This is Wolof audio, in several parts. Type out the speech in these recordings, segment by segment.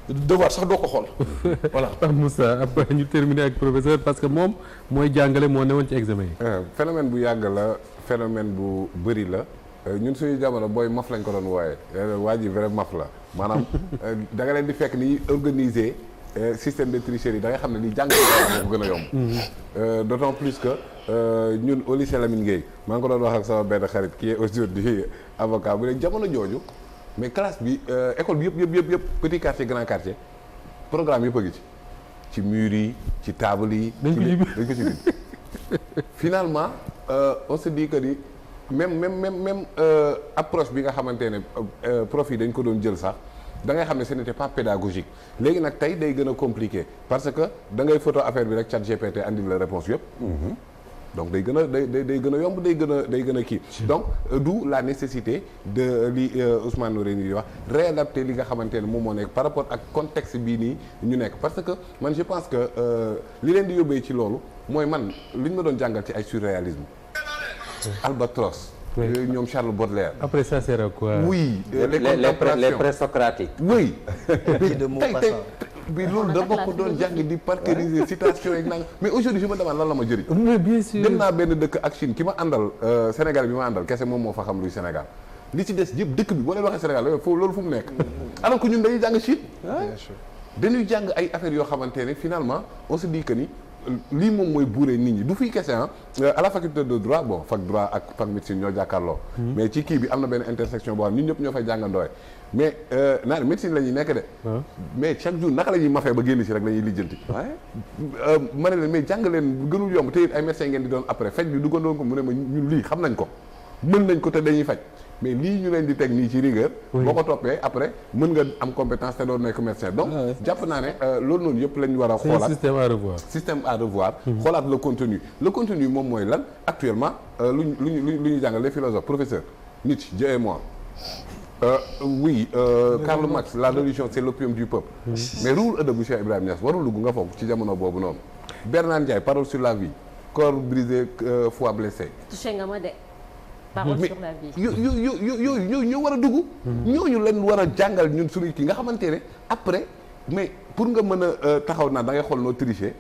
devoir sax doo ko xool voilà. Pape Moussa après ñu terminer ak professeur parce que moom mooy jàngale moo newoon ci examen yi. phénomène bu yàgg la phénomène bu bëri la ñun suñu jamono booy maf lañ ko doon wooye waa ji vrai maf la maanaam da nga leen di fekk ni organiser système de tricherie da nga xam ne li jàng moo ko gën a yomb. d'autant plus que ñun au lycée Lamine Gueye maa ngi ko doon wax ak sama benn xarit qui est aujourd'hui avocat bu ne jamono jooju mais classe bi école bi yëpp petit quartier grand quartier programme yëpp a ngi ci mur yi ci table yi. dañ ko ci bind finalement on se dit que ni même approche bi nga xamante ne prof yi dañ ko doon jël sax da ngay xam ne ce n'était pas pédagogique léegi nag tey day gën a compliqué parce que da ngay photo affaire bi rek chat GPT andi la réponse yëpp. donc day gën a day gën a yomb day gën a kii. donc d'où la nécessité de li Ousmane Noreyni di wax réadapter li nga xamante ne moom moo nekk par rapport ak contexte bii nii ñu nekk parce que man je pense que li leen di yóbbee ci loolu mooy man li ñu ma doon jàngal ci ay surréalisme Albatros. ñoom Charles Baudelaire. Après ça sert à quoi? Oui, les présocratiques. Oui. tey bi loolu dama ko doon jàng di parceriser citation yi nag mais aujourd'hui je me demande lan la ma jëriñ. Mais bien sûr. dem naa benn dëkk ak Chine ki ma àndal Sénégal bi ma àndal kese moom moo fa xam luy Sénégal li ci des yëpp dëkk bi boo leen waxee Sénégal loolu fu mu nekk. alors que ñun dañuy jàng Chine. dañuy jàng ay affaires yoo xamante ne finalement on se dit que ni. lii moom mooy buuree nit ñi du fii kese à la faculté de droit bon fac droit ak fac médecine ñoo jàkkaarloo. mais ci kii bi am na benn intersection boo xam ñun ñëpp ñoo fay jàngandooy mais naa ne médecine la ñuy nekk de. mais chaque jour naka la ñuy mafee ba génn ci rek la ñuy lijjanti. ma ne leen mais jàng leen gënul yomb te it ay médecins ngeen di doon après faj bi duggandoon ko mu ne ma ñun lii xam nañ ko mën nañ ko te dañuy faj mais lii ñu leen di teg nii ci rigueur. boo ko toppee après mën nga am compétence te doon nekk médecin donc jàpp naa ne loolu noonu yëpp lañ war a xoolaat. c'est système à revoir. système à revoir. xoolaat le contenu moom mooy lan actuellement lu ñu jàngal les philosophes professeur Nietzsche Dieu et moi oui Karl Marx la religion c'est l'opium du peuple. mais ruwul ëddëg bu Cheikh Ibrahima Niass warul dugg nga foofu ci jamono boobu noonu Bernard Ndiaye parole sur la vie corps brisé foi blessé. touché nga ma de. parole sur la vie yooyu ñoo war a dugg. ñooñu leen war a jàngal ñun suñu kii nga xamante ne après mais pour nga mën a taxaw naa da ngay xool noo tricher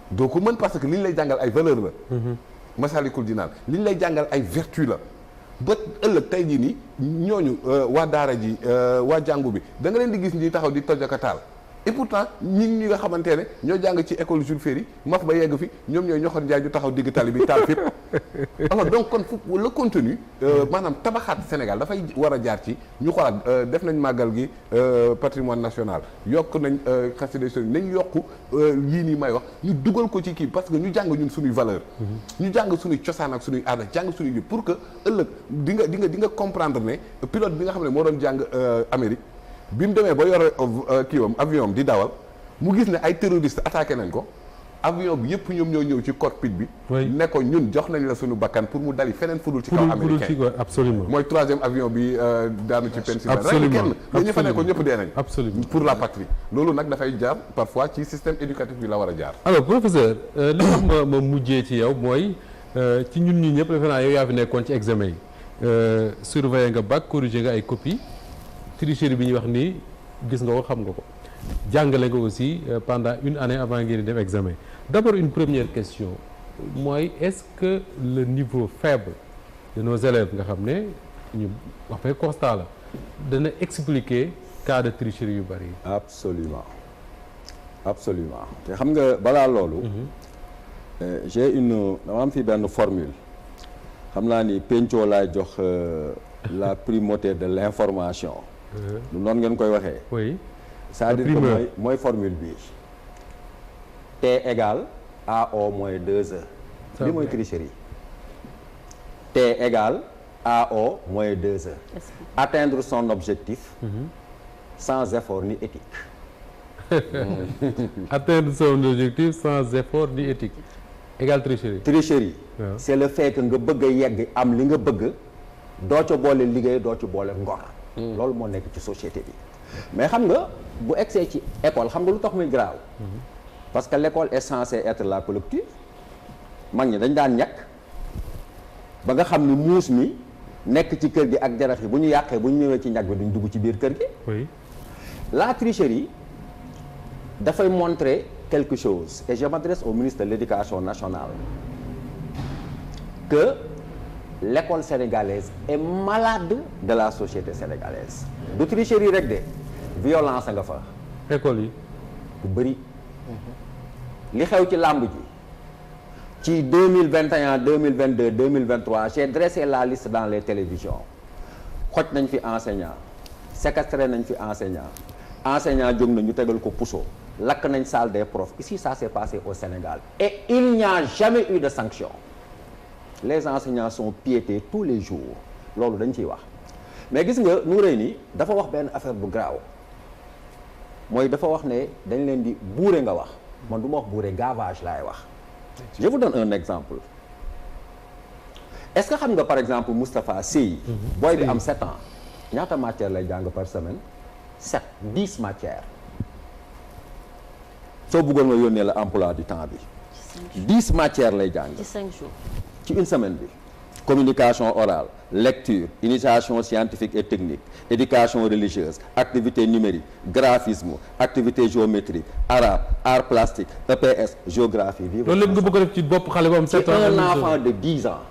doo ko mën parce que li ñu lay jàngal ay valeur la. Masalikul Jinaan li ñu lay jàngal ay vertu la ba ëllëg tey jii nii ñooñu waa daara ji waa jàngu bi da nga leen di gis ñi taxaw di toj ak taal. et pourtant ñi nga xamante ne ñoo jàng ci école Jules Ferry maf ba yegg fi ñoom ñooy ñoxor njaay ju taxaw digg tali bi taal fépp alors donc kon fu le contenu maanaam tabaxaat Sénégal dafay war a jaar ci ñu xoolaat def nañ màggal gi patrimoine national yokk nañ xasida sori nañ yokk yii nii may wax ñu dugal ko ci kii parce que ñu jàng ñun suñuy valeur ñu jàng suñuy cosaan ak suñuy aada jàng suñuy bi pour que ëllëg di nga comprendre ne pilote bi nga xam ne moo doon jàng Amérique bi mu demee ba yore kiiwam avion di dawal mu gis ne ay terroristes attaqué nañ ko avion bi yëpp ñoom ñoo ñëw ci cockpit bi. ne ko ñun jox nañ la suñu bakkan pour mu dali feneen fudul ci kaw américain absolument mooy troisième avion bi daanu ci Pennsylvanie. absolument rek kenn ña fa ne ko ñëpp dee nañ. absolument pour la patrie. loolu nag dafay jaar parfois ci système éducatif bi la war a jaar. alors professeur li tax ma mujjee ci yow mooy ci ñun ñi ñëpp defe naa yow yaa fi nekkoon ci examen yi surveiller nga bac corriger nga ay copies. tricherie bi ñuy wax nii gis nga ko xam nga ko jàngale nga aussi pendant une année avant ngeen di dem examen d'abord une première question mooy est-ce que le niveau faible de nos élèves nga xam ne ñu wax fay constat la dana expliquer cas de tricherie yu bari. absolument te xam nga balaa loolu. dama am fi benn formule xam naa ni pencoo laay jox la primauté de l'information. noonu ngeen koy waxee. oui c'est-à-dire que mooy formule bi T égale AO moins 2E. li mooy tricherie. T égale AO moins 2E. atteindre son objectif. sans effort ni éthique. atteindre son objectif sans effort ni éthique. égale tricherie. tricherie. c'est le fait que nga bëgg a yegg am li nga bëgg doo ca boole liggéey doo ci boole ngor. loolu moo nekk ci société bi mais xam nga bu egsee ci école xam nga lu tax muy grave parce que l'école est censée être la collective mag ñi dañ daan ñàkk ba nga xam ni muus mi nekk ci kër gi ak jarax yi bu ñu yàqee bu ñu ñëwee ci ñag bi duñ dugg ci biir kër gi. oui la tricherie dafay montrer quelque chose et je m'adresse au ministre de l'Éducation nationale que l'école sénégalaise est malade de la société sénégalaise. du tricherie rek de violence nga fa. école yi. bu bëri. li xew ci làmb ji ci 2021 2022 2023 j'ai dressé la liste dans les télévisions xoj nañ fi enseignant séquestré nañ fi enseignant jóg na ñu tegal ko puso lakk nañ salle des profs ici ça s'est passé au Sénégal et il n'y a jamais eu de sanction. Les enseignants sont piétés tous les jours loolu dañ ciy wax mais gis nga nu rëy ni dafa wax benn affaire bu graaw mooy dafa wax ne dañ leen di buure nga wax man du ma wax buure gavage laay wax. Je vous donne un exemple est-ce que xam nga par exemple Moustapha Sey booy bi am 7 ans ñaata matière lay jàng par semaine 10 matières soo bëggoon nga yónnee la emploi du temps bi 10 matières lay jàng ci 5 jours ci une semaine bi communication orale lecture initiation scientifique et technique éducation religieuse activité numérique graphisme activité géométrique arabe art plastique EPS géographie. loolu lépp nga bëgg a def ci bopp xale bu am 7 ans. c'est un enfant de 10 ans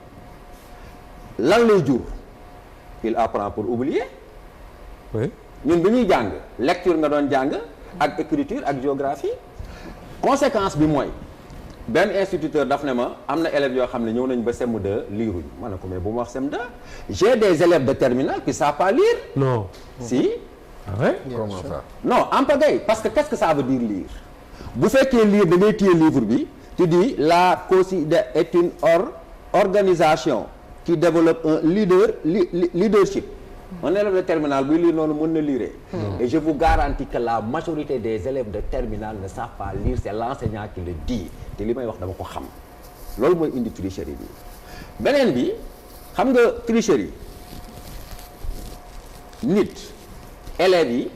lan lay jur il apprend pour oublier. oui ñun bi ñuy jàng lecture nga doon jàng ak écriture ak géographie conséquence bi mooy. benn instituteur daf ne ma am na élèves yoo xam ne ñëw nañ ba CM2 liiruñ ma ne ko mais bu ma wax CM2 j'ai des élèves de terminale qui savent pas lire. non. si. ah ouais? comment ça. non en pagaille parce que qu'est-ce que ça veut dire lire bu fekkee lire da ngay téye livre bi tu dis la COSI est une organisation qui développe un leadership. un élève de terminale buy lire noonu mën na lire. et je vous garantis que la majorité des élèves de terminale ne savent pas lire c'est l'enseignant qui le dit te li may wax dama ko xam loolu mooy indi tricherie bi beneen bi xam nga tricherie nit élèves yi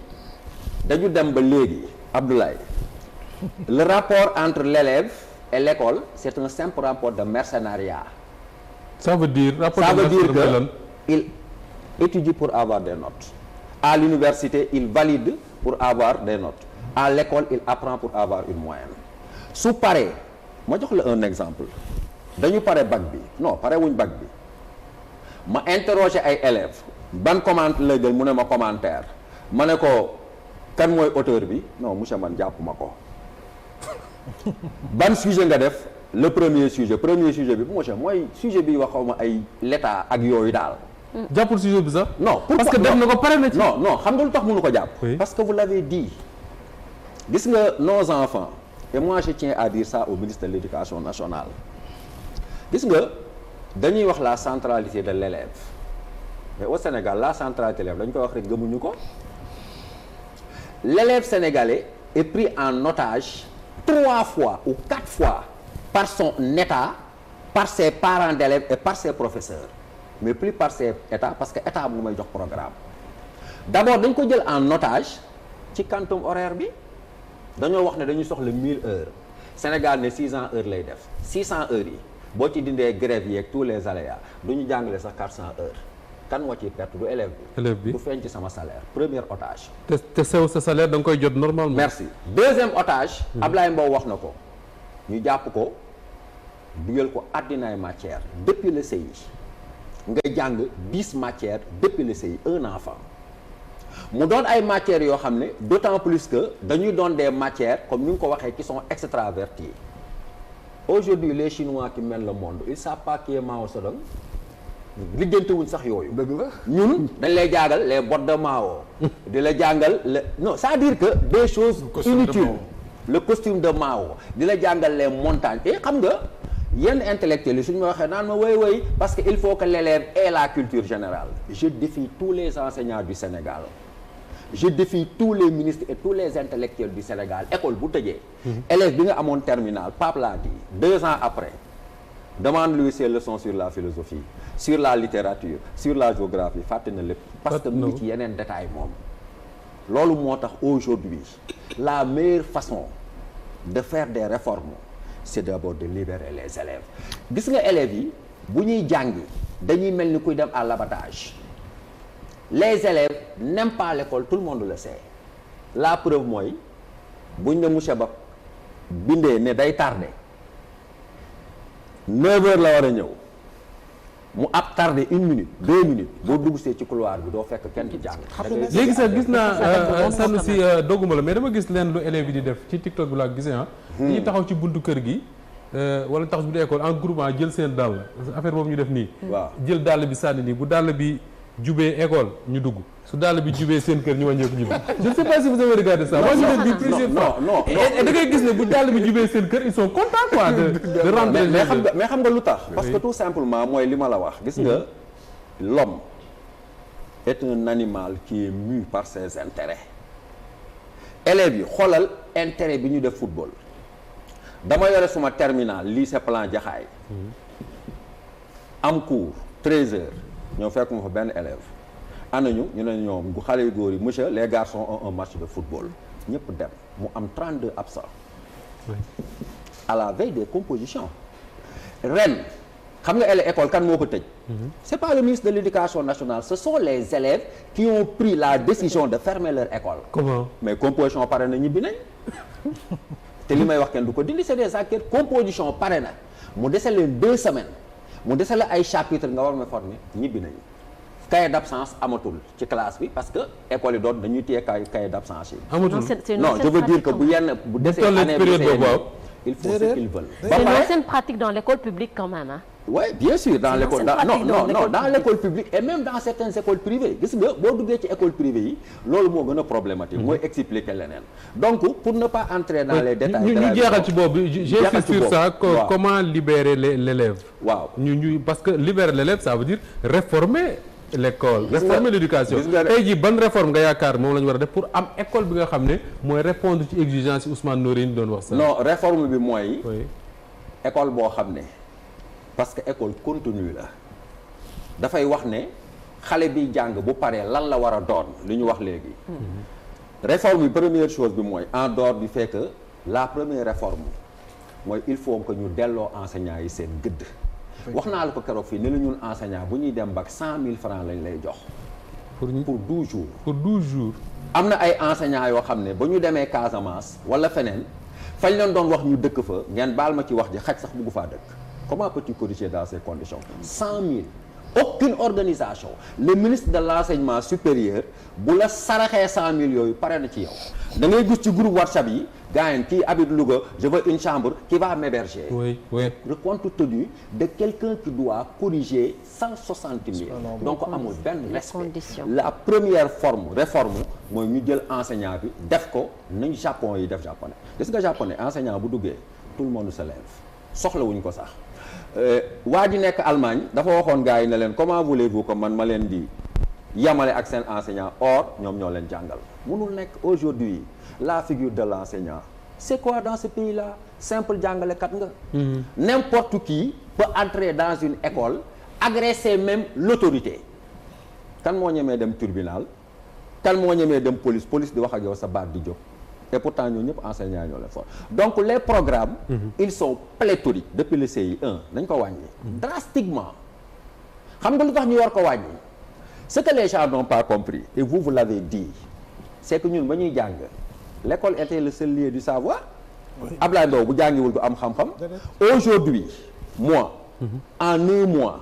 dañu dem ba léegi Abdoulaye le rapport entre l'élève et l'école c'est un simple rapport de mercenariat. ça veut dire que il étudie pour avoir des notes à l'université il valide pour avoir des notes à l'école il apprend pour avoir une moyenne su paree ma jox la un exemple dañu pare bac bi non pare wuñ bac bi ma interroger ay élèves ban commentaire la jël mu ne ma commentaire ma ne ko kan mooy auteur bi non monsieur man jàpp ma ko ban sujet nga def le premier sujet bi monsieur mooy sujet bi wax xaw ma ay l'état ak yooyu daal. jàppul sujet bi sax. non parce que def na ko pare na ci. non xam nga lu tax mënu ko jàpp. Oui. parce que vous l'avez dit gis nga nos enfants et moi je tiens à dire ça au ministre de l'éducation nationale gis nga dañuy wax la centralité de l'élève mais au Sénégal la centralité de l'élève dañu koy wax rek gëmuñu ko l'élève sénégalais est pris en otage 3 fois ou 4 fois par son état par ses parents d'élèves et par ses professeurs mais plus par ses états parce que état bu may jox programme d'abord dañ ko jël en otage ci quantum horaire bi dañoo wax ne dañuy soxla 1000 heures Sénégal ne 600 heures lay def 600 heures yi boo ci dindee grève yi ak tous les aléas du ñu jàngale sax 400 heures kan moo ciy perte du élève bi du feeñ ci sama salaire premier otage te sew sa salaire da nga koy jot normalement. merci deuxième otage Ablaye Mbow wax na ko ñu jàpp ko dugal ko àddinaay matière depuis le CI nga jàng 10 matières depuis le CI un enfant mu doon ay matières yoo xam ne d'autant plus que dañuy doon des matières comme ni nga ko waxee qui sont extraverties aujourd'hui les Chinois qui mènent le monde ils savent pas qui est Mao Zedong liggéeyantewuñ sax yooyu. dëgg la ñun dañ lay jàngal les bottes de Mao. di la jàngal non c'est-à-dire que des choses inutiles le costume de Mao di la jàngal les montagnes et xam nga yenn intellectuels yi suñu ma waxee naan ma woy parce que il faut que l'élève ait la culture générale je défie tous les enseignants du Sénégal je défie tous les ministres et tous les intellectuels du Sénégal école bu tëjee élève bi nga amoon terminale Pape l'a dit 2 ans après demande-lui ses leçons sur la philosophie sur la littérature sur la géographie fàtte na lépp parce que mu ngi ci yeneen détail moom loolu moo tax aujourd'hui la meilleure façon de faire des réformes c'est d'abord de libérer les élèves gis nga élèves yi bu ñuy jàngi dañuy mel ni kuy dem à l'abattage les élèves n'aiment pas l'école tout le monde le sait la preuve mooy buñ ne monsieur Ba bindee ne day tardé 9h la war a ñëw mu ab tardé 1 minute 2 minutes boo dugg see ci couloir bi doo fekk kenn di jàng. léegi sax gis naa sànn si dogguma la mais dama gis leen lu élèves yi di def ci TikTok bi laa gisee dañuy taxaw ci buntu kër gi wala taxaw ci buntu école en groupement jël seen dàll affaire boobu ñu def nii. waaw jël dàll bi sànni nii bu dàll bi jubee école ñu dugg su dàll bi jubee seen kër ñu wàññeeku ñibbi. je ne sais pas si vous avez regardé ça. moi je l'ai vu plusieurs fois. non da ngay gis ne bu dàll bi jubee seen kër ils sont contents quoi de rentrer. mais xam nga lu tax. parce que tout simplement mooy li ma la wax. gis nga l'homme est un animal qui est mû par ses intérêts. élèves yi xoolal intérêt bi ñu def football. dama yore suma terminal lycée Plan Jaxaay am cours 13h ñoo fekk ma fa benn élève anañu ñu ne ñoom bu xale yu góor yi monsieur les garçons ont un match de football ñëpp dem mu am 32 absents à la veille des compositions ren xam nga école kan moo ko tëj c'est pas le ministre de l'éducation nationale ce sont les élèves qui ont pris la décision de fermer leur école. Comment? Mais composition pare na ñibbi nañ te li may wax kenn du ko dindi c'est des enquêtes composition pare na mu dese leen 2 semaines mu dese la ay chapitres nga war ma former ñibbi nañu cahier d'absence amatul ci classe bi parce que école yi doon dañuy téye cahier d'absence yi. amatul non je veux dire que bu yenn bu desee année bi il faut ce qu'ils veulent. C'est une ancienne pratique dans l'école publique quand même hein. Oui, bien sûr dans l'école non dans publique. l'école publique et même dans certaines écoles privées gis nga boo duggee ci école privée yi loolu moo gën a problématique mooy expliquer leneen donc pour ne pas entrer dans les détails ñu jeexal ci boobu j'insiste sur ça comment libérer l'élève waaw ñu parce que libérer l'élève ça veut dire réformer l'école réformer l'éducation tey jii ban réforme nga yaakaar moom la ñu war a def pour am école bi nga xam ne mooy répondre ci exigence yi Ousmane Noreyni doon wax ça. non réforme bi mooy école boo xam ne parce que école continue la dafay wax ne xale bi jàng bu paree lan la war a doon li ñu wax léegi réforme bi première chose bi mooy en dehors du fait que la première réforme mooy il faut que ñu delloo enseignants yi seen gëdd wax naa la ko keroog fii ne la ñun enseignant bu ñuy dem bac 100 000 francs lañ lay jox pour 12 jours pour 12 jours am na ay enseignants yoo xam ne ba ñu demee Casamance wala feneen fañ leen doon wax ñu dëkk fa ngeen baal ma ci wax ji xaj sax buggu faa dëkk comment peux-tu corriger dans ces conditions 100 000 aucune organisation le ministre de l'enseignement supérieur bu la saraxee 100 000 yooyu pare na ci yow da ngay gis ci groupe WhatsApp yi gars yi kii habite Louga je veux une chambre qui va m'héberger. oui le compte tenu de quelqu'un qui doit corriger 160 000 donc amul benn respect la première réforme mooy ñu jël enseignant bi def ko nañ Japon yi def japonais gis nga japonais enseignant bu duggee tout le monde se lève soxlawuñ ko sax waa ji nekk Allemagne dafa waxoon gars yi ne leen comment voulez-vous que man ma leen di yamale ak seen enseignant or ñoom ñoo leen jàngal mënul nekk aujourd'hui la figure de l'enseignant c'est quoi dans ce pays-là simple jàngalekat nga n'importe qui peut entrer dans une école agresser même l'autorité kan moo ñemee dem tribunal kan moo ñemee dem police di wax ak yow sa baat di jóg et pourtant ñoo ñëpp enseignants ñoo leen fort donc les programmes ils sont pléthoriques depuis le CI1 nañ ko wàññi drastiquement xam nga lu tax ñu war ko wàññi ce que les gens n'ont pas compris et vous l'avez dit c'est que ñun ba ñuy jàng l'école était le seul lieu du savoir Ablaye Ndao bu jàngiwul du am xam-xam aujourd'hui moi en 1 mois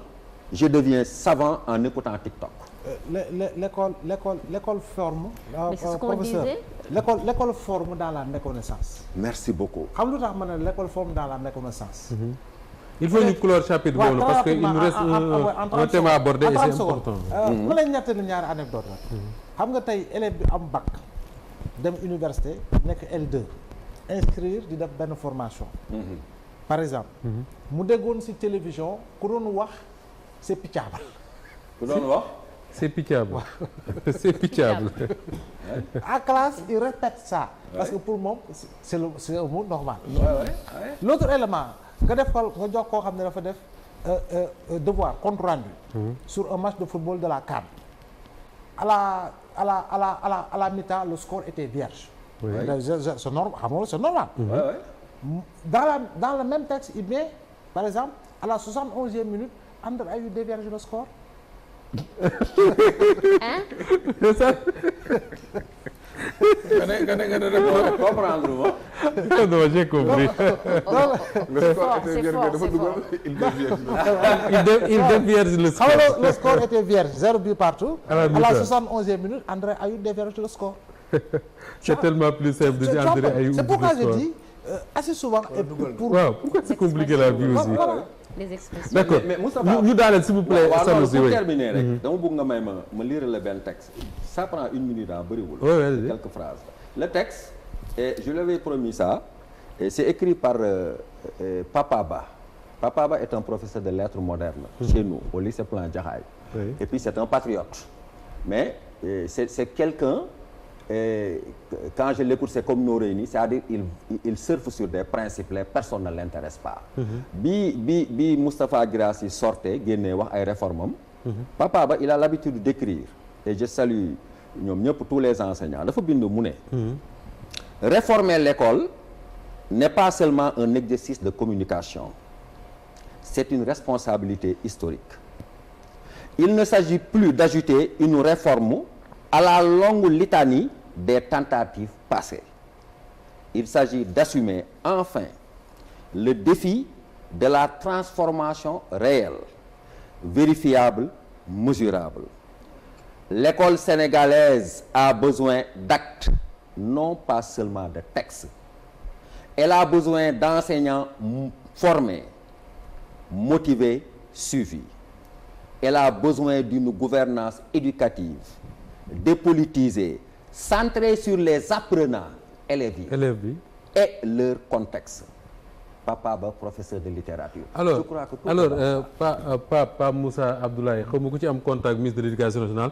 je deviens savant en écoutant TikTok. L'école forme. Mais c'est ce qu'on disait. L'école forme dans la méconnaissance. Merci beaucoup. xam lu tax ma ne l'école forme dans la méconnaissance. il faut ñu clore chapitre boobu parce que il nous reste un thème à aborder et c'est important. ma lay ñettali ñaari anecdote rek. xam nga tey élève bi am bac dem université nekk L2 inscrire di def benn formation. par exemple. mu déggoon ci télévision ku doon wax c'est pitiable. ku doon wax. c'est pitiable c'est pitiable. En classe il répète ça. parce que pour moom c'est un mot normal. L'autre élément nga def ko nga jox koo xam ne dafa def devoir compte rendu. sur un match de football de la CAN. à la mi-temps le score était vierge. c'est normal xam nga c'est normal. dans le même texte il met par exemple à la 71e minute André Ayew dévierge le score. hein c'est ça. nga ne rek comprendre ma. non j'ai compris. Le score c'est était fort, vierge, dafa c'est dugal fort. il dévierge. il dévierge le xam score. nga le score était vierge 0 but partout. À la à la mi-temps. 71e minute André Ayew dévierge le score. C'est tellement plus simple de Tu dire vois, André Ayew. c'est pourquoi je dis assez souvent et pour waaw pourquoi c'est compliqué la vie aussi. voilà. les expressions. D'accord mais Moustapha ñu daaneel s'il vous plaît. waaw Sanu non si pour oui. terminer rek dama bëgg nga may ma lire le benn texte ça prend 1 minute bëriwul. Ouais, ouais, quelques phrases le texte et je lui avais promis ça et c'est écrit par Papa Ba. Papa Ba est un professeur de lettres modernes chez nous au lycée Plan Jaxaay. Oui. Et puis c'est un patriote mais c'est quelqu'un quand je l'écoute c'est comme Noreyni c'est-à-dire il surfe sur des principes les personnes ne l'intéressent pas. bi Moustapha Guirassy sortait génnee wax ay réformes am. Papa Ba il a l'habitude d'écrire et je salue ñoom ñëpp tous les enseignants dafa bind mu ne. Réformer l'école n'est pas seulement un exercice de communication c'est une responsabilité historique. Il ne s'agit plus d'ajouter une réforme à la longue litanie des tentatives passées. Il s'agit d'assumer enfin le défi de la transformation réelle, vérifiable, mesurable. L'école sénégalaise a besoin d'actes, non pas seulement de textes. Elle a besoin d'enseignants formés, motivés, suivis. Elle a besoin d'une gouvernance éducative, dépolitisée, centrée sur les apprenants, élèves bi. et leur contexte. Papa Ba professeur de littérature. alors je crois que alors Pa Moussa Abdoulaye xaw ma ku ci am contact ministre de l'éducation nationale.